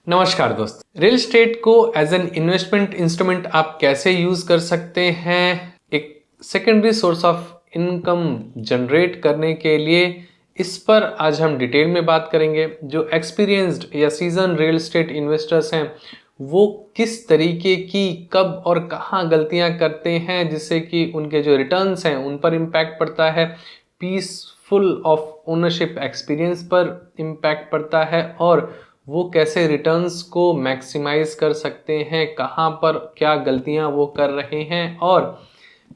नमस्कार दोस्त। Real estate को एज एन इन्वेस्टमेंट इंस्ट्रूमेंट आप कैसे यूज कर सकते हैं एक secondary source of income generate करने के लिए, इस पर आज हम डिटेल में बात करेंगे। जो एक्सपीरियंस्ड या सीजन रियल एस्टेट इन्वेस्टर्स हैं वो किस तरीके की कब और कहाँ गलतियां करते हैं जिससे कि उनके जो रिटर्न्स हैं उन पर इम्पैक्ट पड़ता है, पीसफुल ऑफ ओनरशिप एक्सपीरियंस पर इम्पैक्ट पड़ता है, और वो कैसे रिटर्न्स को मैक्सिमाइज कर सकते हैं, कहाँ पर क्या गलतियां वो कर रहे हैं, और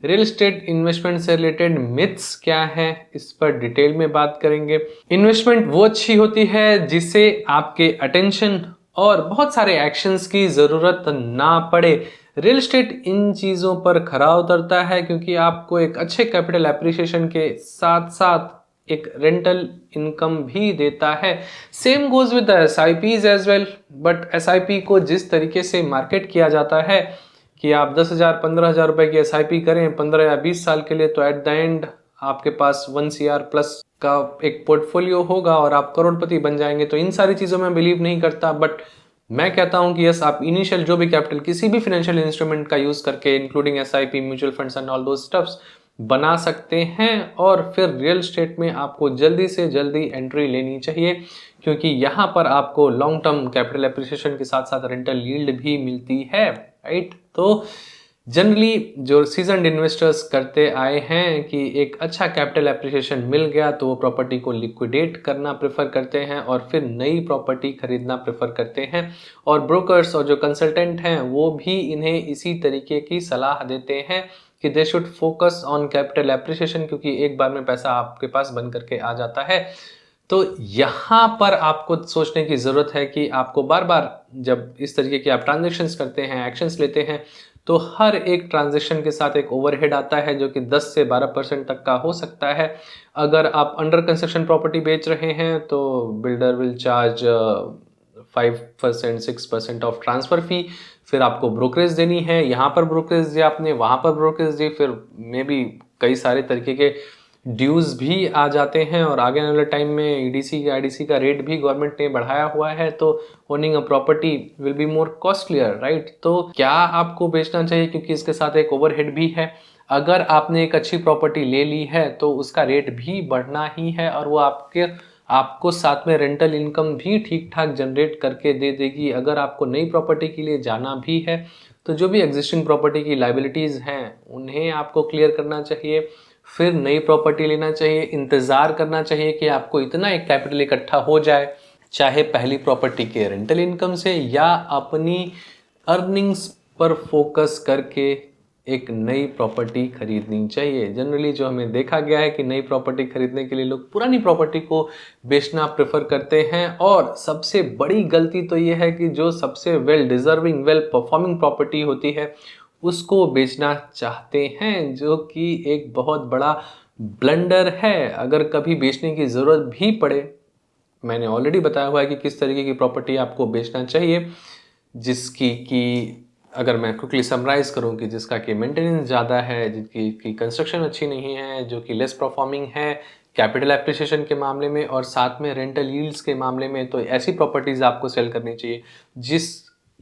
रियल एस्टेट इन्वेस्टमेंट से रिलेटेड मिथ्स क्या हैं, इस पर डिटेल में बात करेंगे। इन्वेस्टमेंट वो अच्छी होती है जिसे आपके अटेंशन और बहुत सारे एक्शंस की ज़रूरत ना पड़े। रियल एस्टेट इन चीज़ों पर खरा उतरता है क्योंकि आपको एक अच्छे कैपिटल एप्रिसिएशन के साथ साथ एक रेंटल इनकम भी देता है। Same goes with S I Ps as well, but S I P को जिस तरीके से मार्केट किया जाता है कि आप 10,000 15,000 रुपए की एस आई पी करें 15 या 20 साल के लिए, तो एट द एंड आपके पास 1 CR प्लस का एक पोर्टफोलियो होगा और आप करोड़पति बन जाएंगे। तो इन सारी चीज़ों में बिलीव नहीं करता, बट मैं कहता हूं कि यस, आप इनिशियल जो भी कैपिटल किसी भी फाइनेंशियल इंस्ट्रूमेंट का यूज करके including S I P, mutual funds and all दो स्टफ्स बना सकते हैं, और फिर रियल एस्टेट में आपको जल्दी से जल्दी एंट्री लेनी चाहिए क्योंकि यहाँ पर आपको लॉन्ग टर्म कैपिटल एप्रिसिएशन के साथ साथ रेंटल यील्ड भी मिलती है, राइट। तो जनरली जो सीजन्ड इन्वेस्टर्स करते आए हैं कि एक अच्छा कैपिटल एप्रिसिएशन मिल गया तो वो प्रॉपर्टी को लिक्विडेट करना प्रेफर करते हैं और फिर नई प्रॉपर्टी खरीदना प्रेफर करते हैं, और ब्रोकर्स और जो कंसल्टेंट हैं वो भी इन्हें इसी तरीके की सलाह देते हैं कि they should focus on capital appreciation क्योंकि एक बार में पैसा आपके पास बन करके आ जाता है। तो यहाँ पर आपको सोचने की ज़रूरत है कि आपको बार बार जब इस तरीके की आप ट्रांजेक्शन्स करते हैं, एक्शंस लेते हैं, तो हर एक ट्रांजेक्शन के साथ एक ओवरहेड आता है जो कि 10 से 12% तक का हो सकता है। अगर आप अंडर कंस्ट्रक्शन प्रॉपर्टी बेच रहे हैं तो builder will charge 5% 6% of transfer fee, फिर आपको ब्रोकरेज देनी है, यहाँ पर ब्रोकरेज दिया आपने, वहाँ पर ब्रोकरेज दी, फिर मे बी कई सारे तरीके के ड्यूज भी आ जाते हैं, और आगे आने वाले टाइम में ईडीसी का आईडीसी का रेट भी गवर्नमेंट ने बढ़ाया हुआ है, तो owning a property will be more costlier, right. तो क्या आपको बेचना चाहिए क्योंकि इसके साथ एक ओवरहेड भी है। अगर आपने एक अच्छी प्रॉपर्टी ले ली है तो उसका रेट भी बढ़ना ही है और वो आपको साथ में रेंटल इनकम भी ठीक ठाक जनरेट करके दे देगी। अगर आपको नई प्रॉपर्टी के लिए जाना भी है तो जो भी एग्जिस्टिंग प्रॉपर्टी की लाइबिलिटीज़ हैं उन्हें आपको क्लियर करना चाहिए, फिर नई प्रॉपर्टी लेना चाहिए, इंतज़ार करना चाहिए कि आपको इतना एक कैपिटल इकट्ठा हो जाए, चाहे पहली प्रॉपर्टी के रेंटल इनकम से या अपनी अर्निंग्स पर फोकस करके एक नई प्रॉपर्टी खरीदनी चाहिए। जनरली जो हमें देखा गया है कि नई प्रॉपर्टी खरीदने के लिए लोग पुरानी प्रॉपर्टी को बेचना प्रेफर करते हैं, और सबसे बड़ी गलती तो ये है कि जो सबसे well deserving well performing property होती है उसको बेचना चाहते हैं, जो कि एक बहुत बड़ा ब्लंडर है। अगर कभी बेचने की ज़रूरत भी पड़े, मैंने ऑलरेडी बताया हुआ है कि किस तरीके की प्रॉपर्टी आपको बेचना चाहिए, जिसकी कि अगर मैं क्विकली समराइज करूं कि जिसका कि मेंटेनेंस ज़्यादा है, जिसकी की कंस्ट्रक्शन अच्छी नहीं है, जो कि लेस परफॉर्मिंग है कैपिटल एप्रिसिएशन के मामले में और साथ में रेंटल यील्ड्स के मामले में, तो ऐसी प्रॉपर्टीज़ आपको सेल करनी चाहिए जिस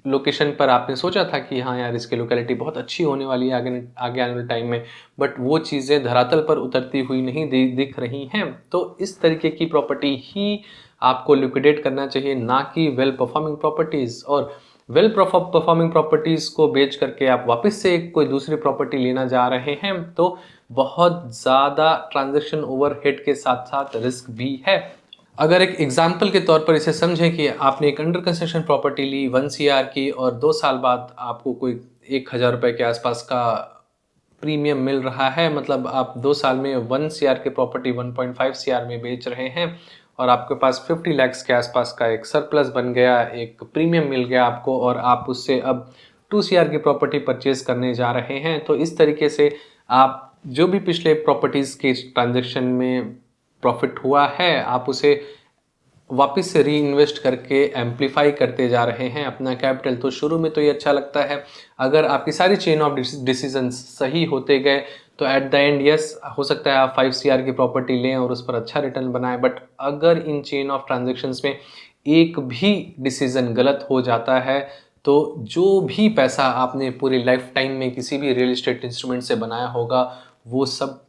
लोकेशन पर आपने सोचा था कि हाँ यार इसकी लोकेलिटी बहुत अच्छी होने वाली है आगे आने वाले टाइम में, बट वो चीज़ें धरातल पर उतरती हुई नहीं दिख रही हैं। तो इस तरीके की प्रॉपर्टी ही आपको लिक्विडेट करना चाहिए, ना कि वेल परफॉर्मिंग प्रॉपर्टीज़। और वेल परफॉर्मिंग प्रॉपर्टीज़ को बेच करके आप वापस से कोई दूसरी प्रॉपर्टी लेना जा रहे हैं तो बहुत ज़्यादा ट्रांजेक्शन ओवरहेड के साथ साथ रिस्क भी है। अगर एक एग्जाम्पल के तौर पर इसे समझें कि आपने एक अंडर कंस्ट्रक्शन प्रॉपर्टी ली 1 CR की और 2 साल बाद आपको कोई 1,000 रुपये के आसपास का प्रीमियम मिल रहा है, मतलब आप 2 साल में 1 CR की प्रॉपर्टी 1.5 CR में बेच रहे हैं और आपके पास 50 lakhs के आसपास का एक सरप्लस बन गया, एक प्रीमियम मिल गया आपको, और आप उससे अब 2 CR की प्रॉपर्टी परचेज करने जा रहे हैं। तो इस तरीके से आप जो भी पिछले प्रॉपर्टीज़ के ट्रांजेक्शन में प्रॉफिट हुआ है आप उसे वापस से री इन्वेस्ट करके एम्पलीफाई करते जा रहे हैं अपना कैपिटल। तो शुरू में तो ये अच्छा लगता है, अगर आपकी सारी चेन ऑफ डिसीजंस सही होते गए तो एट द एंड यस हो सकता है आप 5 CR की प्रॉपर्टी लें और उस पर अच्छा रिटर्न बनाएं, बट अगर इन चेन ऑफ ट्रांजेक्शन्स में एक भी डिसीजन गलत हो जाता है तो जो भी पैसा आपने पूरी लाइफ टाइम में किसी भी रियल एस्टेट इंस्ट्रूमेंट से बनाया होगा वो सब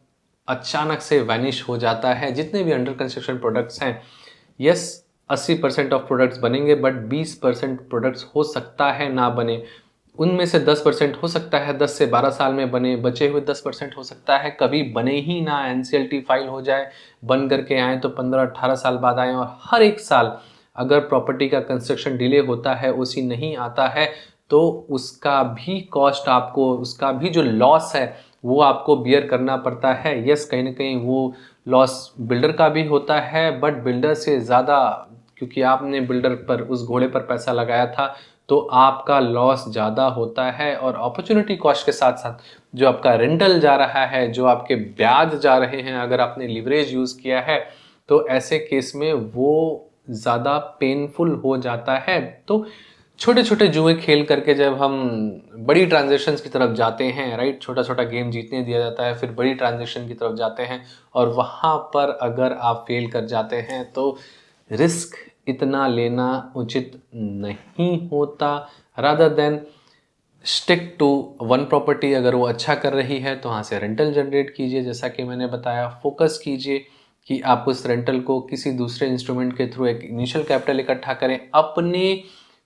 अचानक से वैनिश हो जाता है। जितने भी अंडर कंस्ट्रक्शन प्रोडक्ट्स हैं, यस 80% ऑफ प्रोडक्ट्स बनेंगे बट 20% प्रोडक्ट्स हो सकता है ना बने। उनमें से 10% हो सकता है 10 से 12 साल में बने, बचे हुए 10% हो सकता है कभी बने ही ना, एनसीएलटी फाइल हो जाए, बन करके आए तो 15-18 साल बाद आए। और हर एक साल अगर प्रॉपर्टी का कंस्ट्रक्शन डिले होता है, ओसी नहीं आता है, तो उसका भी कॉस्ट आपको, उसका भी जो लॉस है वो आपको बियर करना पड़ता है। यस, कहीं ना कहीं वो लॉस बिल्डर का भी होता है बट बिल्डर से ज़्यादा, क्योंकि आपने बिल्डर पर, उस घोड़े पर पैसा लगाया था, तो आपका लॉस ज़्यादा होता है। और अपॉर्चुनिटी कॉस्ट के साथ साथ जो आपका रेंटल जा रहा है, जो आपके ब्याज जा रहे हैं, अगर आपने लिवरेज यूज़ किया है तो ऐसे केस में वो ज़्यादा पेनफुल हो जाता है। तो छोटे छोटे जुए खेल करके जब हम बड़ी ट्रांजेक्शन्स की तरफ जाते हैं, राइट, छोटा छोटा गेम जीतने दिया जाता है, फिर बड़ी ट्रांजेक्शन की तरफ जाते हैं और वहाँ पर अगर आप फेल कर जाते हैं तो रिस्क इतना लेना उचित नहीं होता। Rather than stick to one property, अगर वो अच्छा कर रही है तो वहाँ से रेंटल जनरेट कीजिए। जैसा कि मैंने बताया, फोकस कीजिए कि आप उस रेंटल को किसी दूसरे इंस्ट्रूमेंट के थ्रू एक इनिशियल कैपिटल इकट्ठा करें। अपने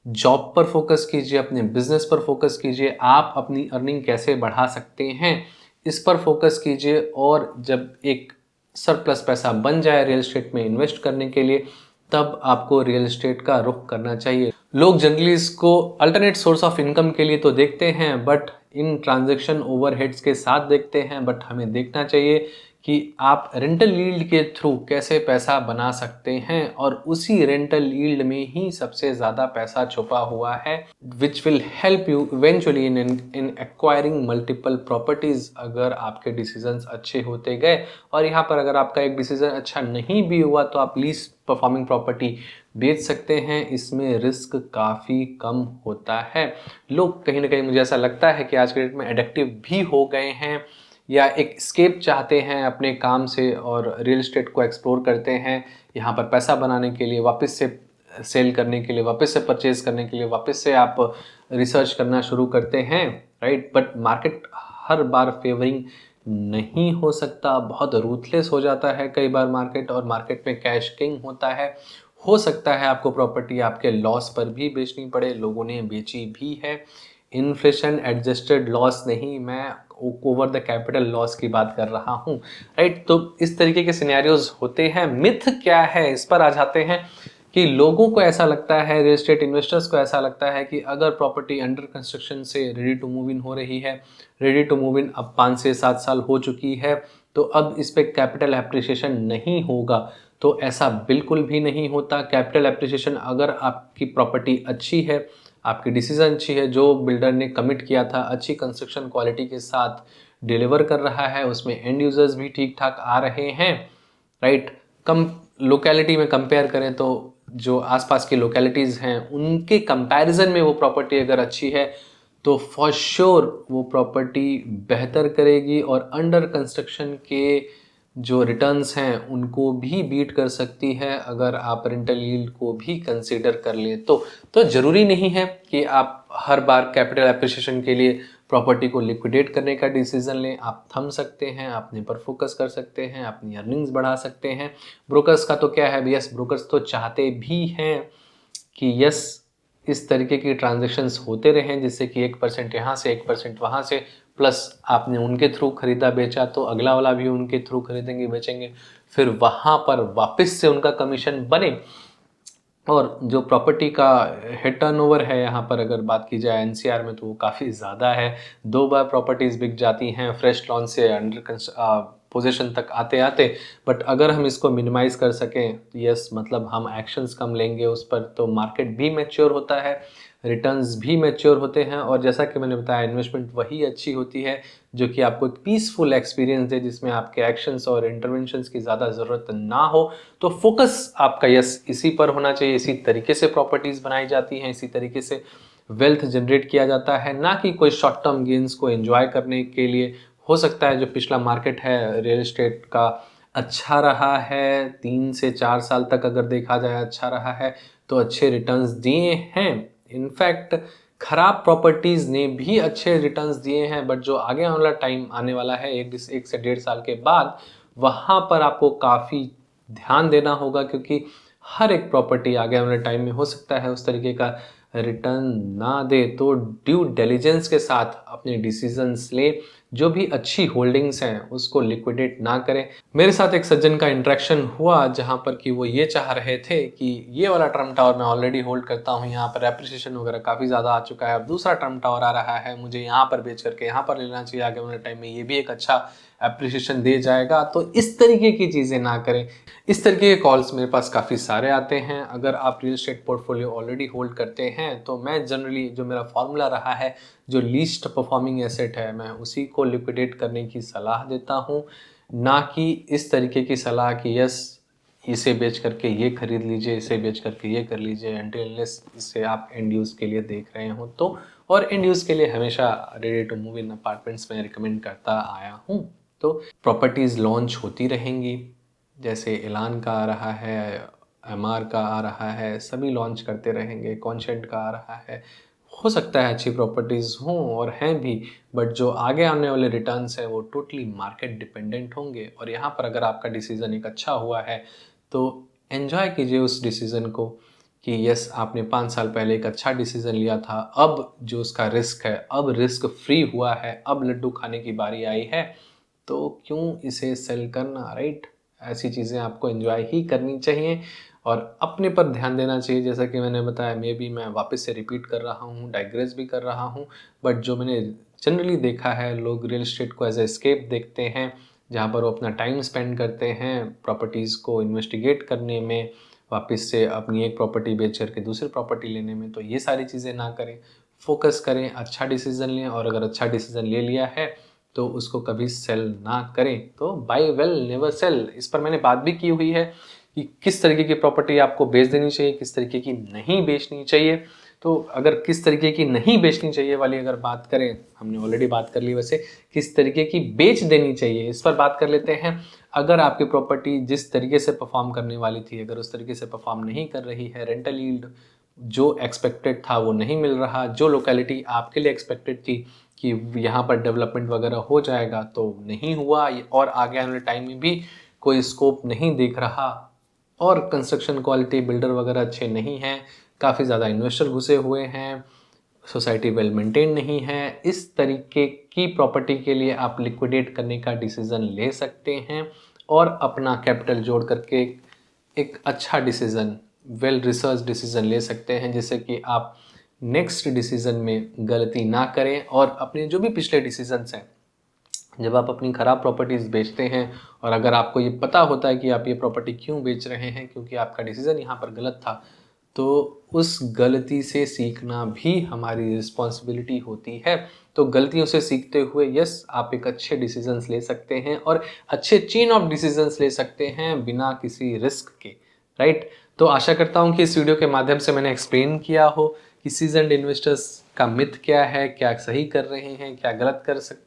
जॉब पर फोकस कीजिए, अपने बिजनेस पर फोकस कीजिए, आप अपनी अर्निंग कैसे बढ़ा सकते हैं इस पर फोकस कीजिए। और जब एक सरप्लस पैसा बन जाए रियल एस्टेट में इन्वेस्ट करने के लिए, तब आपको रियल एस्टेट का रुख करना चाहिए। लोग जनरली इसको अल्टरनेट सोर्स ऑफ इनकम के लिए तो देखते हैं बट इन ट्रांजैक्शन ओवरहेड्स के साथ देखते हैं। बट हमें देखना चाहिए कि आप रेंटल यील्ड के थ्रू कैसे पैसा बना सकते हैं, और उसी रेंटल यील्ड में ही सबसे ज़्यादा पैसा छुपा हुआ है, which will help you eventually in acquiring multiple properties, अगर आपके डिसीजंस अच्छे होते गए। और यहाँ पर अगर आपका एक डिसीजन अच्छा नहीं भी हुआ तो आप लीज परफॉर्मिंग प्रॉपर्टी बेच सकते हैं, इसमें रिस्क काफ़ी कम होता है। लोग कहीं ना कहीं, मुझे ऐसा लगता है कि आज के डेट में एडिक्टिव भी हो गए हैं, या एक स्केप चाहते हैं अपने काम से और रियल एस्टेट को एक्सप्लोर करते हैं यहाँ पर पैसा बनाने के लिए, वापस से सेल करने के लिए, वापस से परचेज करने के लिए, वापस से आप रिसर्च करना शुरू करते हैं, right. But market her bar favouring नहीं हो सकता, बहुत रूथलेस हो जाता है कई बार मार्केट, और मार्केट में कैश किंग होता है। हो सकता है आपको प्रॉपर्टी आपके लॉस पर भी बेचनी पड़े, लोगों ने बेची भी है। इन्फ्लेशन एडजस्टेड लॉस नहीं, मैं ओवर द कैपिटल लॉस की बात कर रहा हूँ, राइट। तो इस तरीके के सिनेरियोज होते हैं। मिथ क्या है, इस पर आ जाते हैं कि लोगों को ऐसा लगता है, रियल एस्टेट इन्वेस्टर्स को ऐसा लगता है कि अगर प्रॉपर्टी अंडर कंस्ट्रक्शन से रेडी टू मूव इन हो रही है, रेडी टू मूव इन अब 5 से 7 साल हो चुकी है, तो अब इस पे कैपिटल एप्रिसिएशन नहीं होगा। तो ऐसा बिल्कुल भी नहीं होता। कैपिटल एप्रिसिएशन, अगर आपकी प्रॉपर्टी अच्छी है, आपकी डिसीजन अच्छी है, जो बिल्डर ने कमिट किया था अच्छी कंस्ट्रक्शन क्वालिटी के साथ डिलीवर कर रहा है, उसमें एंड यूजर्स भी ठीक ठाक आ रहे हैं, राइट। कम लोकेलिटी में कंपेयर करें तो जो आसपास की लोकेलिटीज़ हैं उनके कंपैरिजन में वो प्रॉपर्टी अगर अच्छी है तो फॉर श्योर वो प्रॉपर्टी बेहतर करेगी, और अंडर कंस्ट्रक्शन के जो रिटर्न्स हैं उनको भी बीट कर सकती है अगर आप रेंटल यील्ड को भी कंसीडर कर लें तो ज़रूरी नहीं है कि आप हर बार कैपिटल एप्रिसिएशन के लिए प्रॉपर्टी को लिक्विडेट करने का डिसीजन लें। आप थम सकते हैं, अपने पर फोकस कर सकते हैं, अपनी अर्निंग्स बढ़ा सकते हैं। ब्रोकर्स का तो क्या है, यस ब्रोकर्स तो चाहते भी हैं कि यस इस तरीके की ट्रांजेक्शन्स होते रहें, जिससे कि 1% यहाँ से 1% वहाँ से, प्लस आपने उनके थ्रू खरीदा बेचा तो अगला वाला भी उनके थ्रू खरीदेंगे बेचेंगे, फिर वहाँ पर वापस से उनका कमीशन बने। और जो प्रॉपर्टी का हेड टर्नओवर है यहाँ पर अगर बात की जाए एनसीआर में, तो वो काफ़ी ज़्यादा है। 2 बार प्रॉपर्टीज़ बिक जाती हैं फ्रेश लॉन्च से अंडर पोजीशन तक आते आते। बट अगर हम इसको मिनिमाइज़ कर सकें, यस मतलब हम एक्शंस कम लेंगे उस पर, तो मार्केट भी मैच्योर होता है, रिटर्न्स भी मैच्योर होते हैं। और जैसा कि मैंने बताया, इन्वेस्टमेंट वही अच्छी होती है जो कि आपको एक पीसफुल एक्सपीरियंस दे, जिसमें आपके एक्शंस और इंटरवेंशंस की ज़्यादा ज़रूरत ना हो। तो फोकस आपका यस इसी पर होना चाहिए। इसी तरीके से प्रॉपर्टीज़ बनाई जाती हैं, इसी तरीके से वेल्थ जनरेट किया जाता है, ना कि कोई शॉर्ट टर्म गेन्स को एंजॉय करने के लिए। हो सकता है जो पिछला मार्केट है रियल एस्टेट का अच्छा रहा है, 3 से 4 साल तक अगर देखा जाए अच्छा रहा है, तो अच्छे रिटर्न्स दिए हैं। इनफैक्ट खराब प्रॉपर्टीज़ ने भी अच्छे रिटर्न्स दिए हैं, बट जो आगे वाला टाइम आने वाला है 1 से 1.5 साल के बाद, वहाँ पर आपको काफ़ी ध्यान देना होगा, क्योंकि हर एक प्रॉपर्टी आगे वाले टाइम में हो सकता है उस तरीके का रिटर्न ना दे। तो ड्यू डिलिजेंस के साथ अपने डिसीजंस ले, जो भी अच्छी होल्डिंग्स हैं उसको लिक्विडेट ना करें। मेरे साथ एक सज्जन का इंटरेक्शन हुआ जहाँ पर कि वो ये चाह रहे थे कि ये वाला ट्रम्प टावर मैं ऑलरेडी होल्ड करता हूँ, यहाँ पर एप्रिसिएशन वगैरह काफ़ी ज़्यादा आ चुका है, अब दूसरा ट्रम्प टावर आ रहा है, मुझे यहाँ पर बेच करके यहाँ पर लेना चाहिए, आगे वाले टाइम में ये भी एक अच्छा एप्रिसिएशन दे जाएगा। तो इस तरीके की चीज़ें ना करें। इस तरीके के कॉल्स मेरे पास काफ़ी सारे आते हैं। अगर आप real estate portfolio already hold करते हैं तो मैं जनरली, जो मेरा फॉर्मूला रहा है, जो लीस्ट परफॉर्मिंग एसेट है मैं उसी को लिक्विडेट करने की सलाह देता हूँ, ना कि इस तरीके की सलाह कि यस इसे बेच करके ये खरीद लीजिए, इसे बेच करके ये कर लीजिए, अनटिल अनलेस इसे आप एंड यूज के लिए देख रहे हो तो। और एंड यूज के लिए हमेशा ready to move in apartments में रिकमेंड करता आया हूँ। तो प्रॉपर्टीज़ लॉन्च होती रहेंगी, जैसे एलान का आ रहा है, एमआर का आ रहा है, सभी लॉन्च करते रहेंगे, कॉन्सेंट का आ रहा है। हो सकता है अच्छी प्रॉपर्टीज़ हों और हैं भी, बट जो आगे आने वाले रिटर्न्स हैं वो टोटली मार्केट डिपेंडेंट होंगे। और यहाँ पर अगर आपका डिसीज़न एक अच्छा हुआ है तो एन्जॉय कीजिए उस डिसीज़न को, कि यस आपने 5 साल पहले एक अच्छा डिसीज़न लिया था, अब जो उसका रिस्क है, अब रिस्क फ्री हुआ है, अब लड्डू खाने की बारी आई है, तो क्यों इसे सेल करना, राइट? ऐसी चीज़ें आपको एंजॉय ही करनी चाहिए और अपने पर ध्यान देना चाहिए। जैसा कि मैंने बताया, मे बी मैं वापस से रिपीट कर रहा हूँ, डाइग्रेस भी कर रहा हूँ, बट जो मैंने जनरली देखा है, लोग रियल एस्टेट को एज ए एस्केप देखते हैं, जहाँ पर वो अपना टाइम स्पेंड करते हैं प्रॉपर्टीज़ को इन्वेस्टिगेट करने में, वापस से अपनी एक प्रॉपर्टी बेच करके दूसरी प्रॉपर्टी लेने में। तो ये सारी चीज़ें ना करें, फोकस करें, अच्छा डिसीज़न लें, और अगर अच्छा डिसीज़न ले लिया है तो उसको कभी सेल ना करें। तो बाय वेल नेवर सेल, इस पर मैंने बात भी की हुई है कि किस तरीके की प्रॉपर्टी आपको बेच देनी चाहिए, किस तरीके की नहीं बेचनी चाहिए। तो अगर किस तरीके की नहीं बेचनी चाहिए वाली अगर बात करें, हमने ऑलरेडी बात कर ली, वैसे किस तरीके की बेच देनी चाहिए इस पर बात कर लेते हैं। अगर आपकी प्रॉपर्टी जिस तरीके से परफॉर्म करने वाली थी, अगर उस तरीके से परफॉर्म नहीं कर रही है, रेंटल यील्ड जो एक्सपेक्टेड था वो नहीं मिल रहा, जो लोकेलिटी आपके लिए एक्सपेक्टेड थी कि यहाँ पर डेवलपमेंट वगैरह हो जाएगा तो नहीं हुआ, और आगे आने वाले टाइम में भी कोई स्कोप नहीं दिख रहा, और कंस्ट्रक्शन क्वालिटी बिल्डर वगैरह अच्छे नहीं हैं, काफ़ी ज़्यादा इन्वेस्टर घुसे हुए हैं, सोसाइटी वेल मेंटेन नहीं है, इस तरीके की प्रॉपर्टी के लिए आप लिक्विडेट करने का डिसीज़न ले सकते हैं और अपना कैपिटल जोड़ करके एक अच्छा डिसीज़न, वेल रिसर्च डिसीज़न ले सकते हैं, जिससे कि आप नेक्स्ट डिसीज़न में गलती ना करें। और अपने जो भी पिछले डिसीजंस हैं, जब आप अपनी ख़राब प्रॉपर्टीज़ बेचते हैं और अगर आपको ये पता होता है कि आप ये प्रॉपर्टी क्यों बेच रहे हैं, क्योंकि आपका डिसीज़न यहाँ पर गलत था, तो उस गलती से सीखना भी हमारी रिस्पॉन्सिबिलिटी होती है। तो गलतियों से सीखते हुए यस आप एक अच्छे डिसीजंस ले सकते हैं और अच्छे चेन ऑफ डिसीजंस ले सकते हैं बिना किसी रिस्क के, राइट? तो आशा करता हूँ कि इस वीडियो के माध्यम से मैंने एक्सप्लेन किया हो कि सीजन्ड इन्वेस्टर्स का मिथ क्या है, क्या सही कर रहे हैं, क्या गलत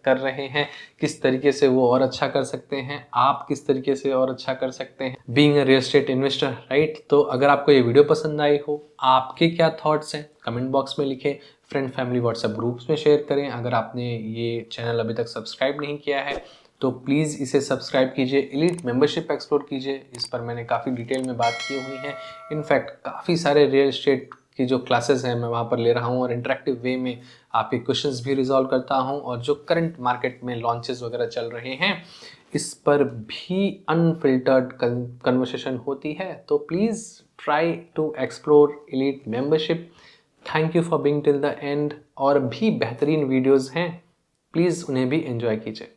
कर रहे हैं, किस तरीके से वो और अच्छा कर सकते हैं, आप किस तरीके से और अच्छा कर सकते हैं being a real estate investor, right? तो अगर आपको ये वीडियो पसंद आई हो, आपके क्या थॉट्स हैं कमेंट बॉक्स में लिखें, फ्रेंड फैमिली व्हाट्सएप ग्रुप्स में शेयर करें। अगर आपने ये चैनल अभी तक सब्सक्राइब नहीं किया है तो प्लीज़ इसे सब्सक्राइब कीजिए, एलीट मेंबरशिप एक्सप्लोर कीजिए, इस पर मैंने काफ़ी डिटेल में बात की हुई है। इनफैक्ट काफ़ी सारे रियल एस्टेट की जो क्लासेस हैं मैं वहाँ पर ले रहा हूँ और इंटरेक्टिव वे में आपके क्वेश्चंस भी रिजॉल्व करता हूँ, और जो करंट मार्केट में लॉन्चेस वगैरह चल रहे हैं इस पर भी अनफिल्टर्ड कन्वर्सेशन होती है। तो please try to explore elite membership. Thank you for being till the end. और भी बेहतरीन वीडियोज़ हैं, प्लीज़ उन्हें भी एंजॉय कीजिए।